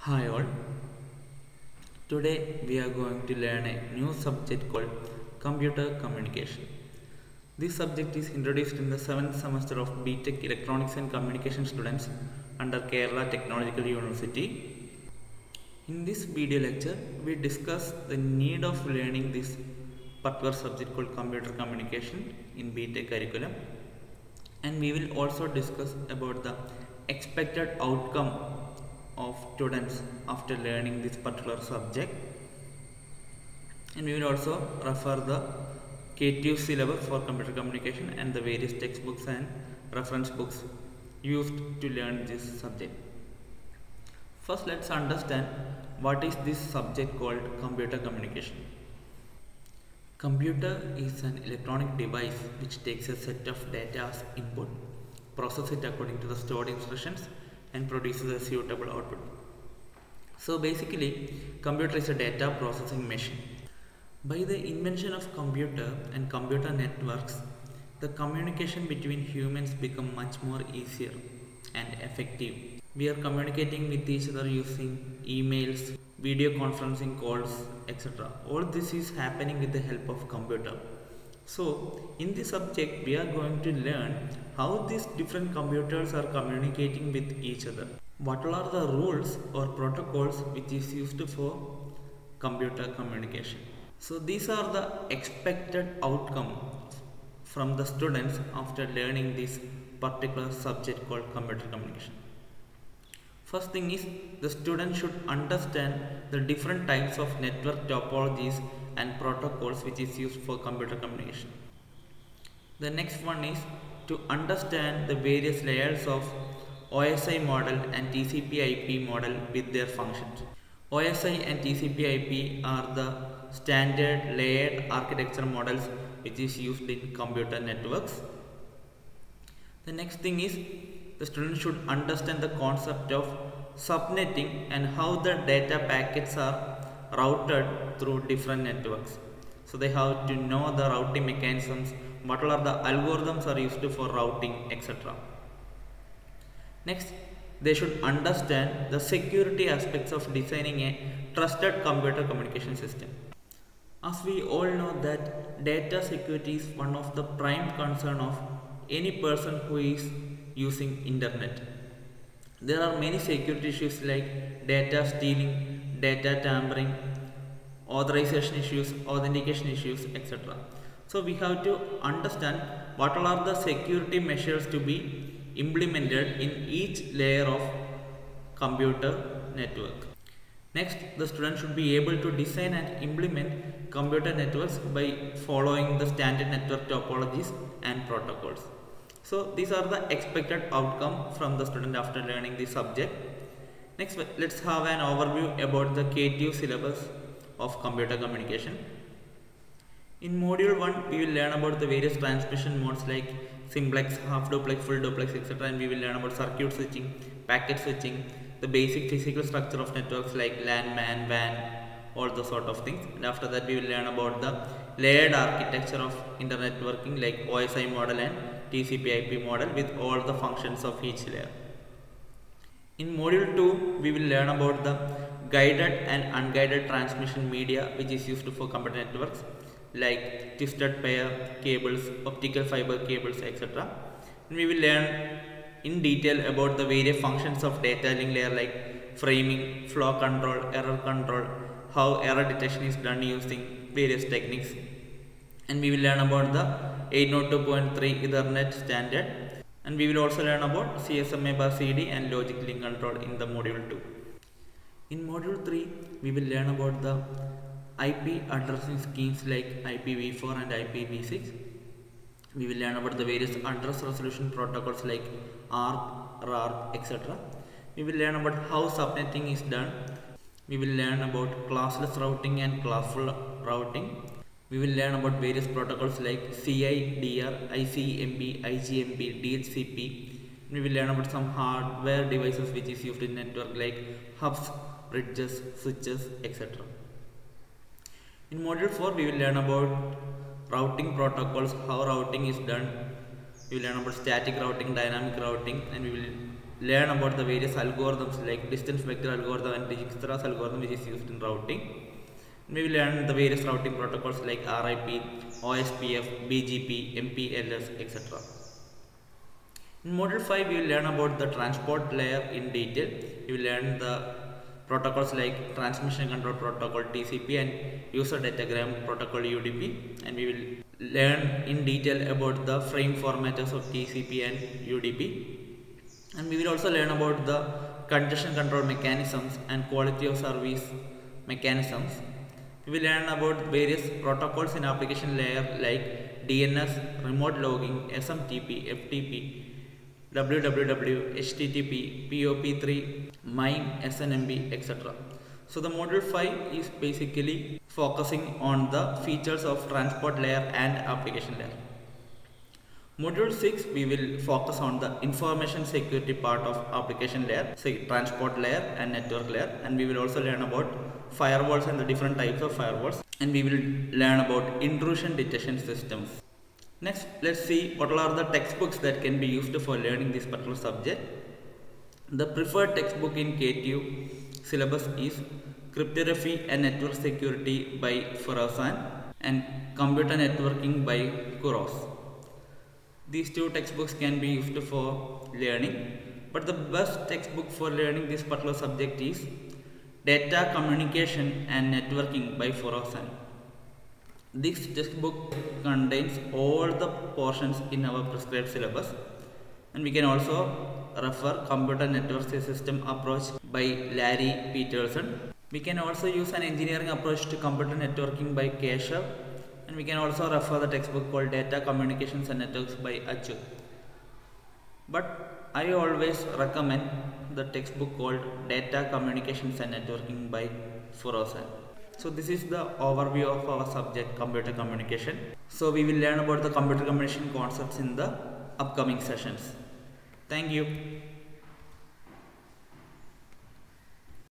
Hi all. Today we are going to learn a new subject called computer communication. This subject is introduced in the 7th semester of BTech Electronics and Communication students under Kerala Technological University. In this video lecture, we discuss the need of learning this particular subject called computer communication in BTech curriculum, and we will also discuss about the expected outcome of students after learning this particular subject, and we will also refer the K2 syllabus for computer communication and the various textbooks and reference books used to learn this subject. First, let's understand what is this subject called computer communication. Computer is an electronic device which takes a set of data as input, processes it according to the stored instructions, and produces a suitable output. So basically, computer is a data processing machine. By the invention of computer and computer networks, the communication between humans become much more easier and effective. We are communicating with each other using emails, video conferencing calls, etc. All this is happening with the help of computer. So in this subject we are going to learn how these different computers are communicating with each other. What are the rules or protocols which is used for computer communication. So these are the expected outcome from the students after learning this particular subject called computer communication. First thing is, the student should understand the different types of network topologies and protocols which is used for computer communication. The next one is to understand the various layers of OSI model and TCP/IP model with their functions. OSI and TCP/IP are the standard layered architecture models which is used in computer networks. The next thing is, the student should understand the concept of subnetting and how the data packets are routed through different networks. So they have to know the routing mechanisms, what are the algorithms are used for routing, etc. Next, they should understand the security aspects of designing a trusted computer communication system. As we all know that data security is one of the prime concern of any person who is using internet. There are many security issues like data stealing, data tampering, authorization issues, authentication issues, etc. So we have to understand what are the security measures to be implemented in each layer of computer network. Next, the student should be able to design and implement computer networks by following the standard network topologies and protocols. So these are the expected outcome from the student after learning this subject. Next, let's have an overview about the K2 syllabus of computer communication. In module 1, we will learn about the various transmission modes like simplex, half duplex, full duplex, etc. And we will learn about circuit switching, packet switching, the basic physical structure of networks like LAN, MAN, WAN, all the sort of things. And after that, we will learn about the layered architecture of internet networking like OSI model and TCP/IP model with all the functions of each layer. In module 2, we will learn about the guided and unguided transmission media which is used for computer networks like twisted pair cables, optical fiber cables, etc. And we will learn in detail about the various functions of data link layer like framing, flow control, error control, how error detection is done using various techniques. And we will learn about the 802.3 Ethernet standard, and we will also learn about CSMA/CD and logic link control in the module 2. In module 3, we will learn about the IP addressing schemes like IPv4 and IPv6. We will learn about the various address resolution protocols like ARP, RARP, etc. We will learn about how subnetting is done. We will learn about classless routing and classful routing. We will learn about various protocols like CIDR, ICMP, IGMP, DHCP. We will learn about some hardware devices which is used in network like hubs, bridges, switches, etc. In module 4, we will learn about routing protocols, how routing is done. We will learn about static routing, dynamic routing, and we will learn about the various algorithms like distance vector algorithm and Dijkstra's algorithm, which is used in routing. We will learn the various routing protocols like RIP, OSPF, BGP, MPLS, etc. In Module 5, we will learn about the transport layer in detail. We will learn the protocols like transmission control protocol TCP and user datagram protocol UDP, and we will learn in detail about the frame formatters of TCP and UDP, and we will also learn about the congestion control mechanisms and quality of service mechanisms. We will learn about various protocols in application layer like DNS, remote logging, SMTP, FTP, WWW, HTTP, POP3, MIME, SNMP, etc. So the Module 5 is basically focusing on the features of transport layer and application layer. Module 6, we will focus on the information security part of application layer, say transport layer and network layer, and we will also learn about firewalls and the different types of firewalls, and we will learn about intrusion detection systems. Next, let's see what are the textbooks that can be used for learning this particular subject. The preferred textbook in KTU syllabus is Cryptography and Network Security by Forouzan and Computer Networking by Kuros. These two textbooks can be used for learning, but the best textbook for learning this particular subject is Data Communication and Networking by Forouzan. This textbook contains all the portions in our prescribed syllabus, and we can also refer Computer Network System Approach by Larry Peterson. We can also use an engineering approach to computer networking by Keshav, and we can also refer the textbook called Data Communications and Networks by Achyut. But I always recommend the textbook called Data Communications and Networking by Forouzan. So this is the overview of our subject, computer communication. So we will learn about the computer communication concepts in the upcoming sessions. Thank you.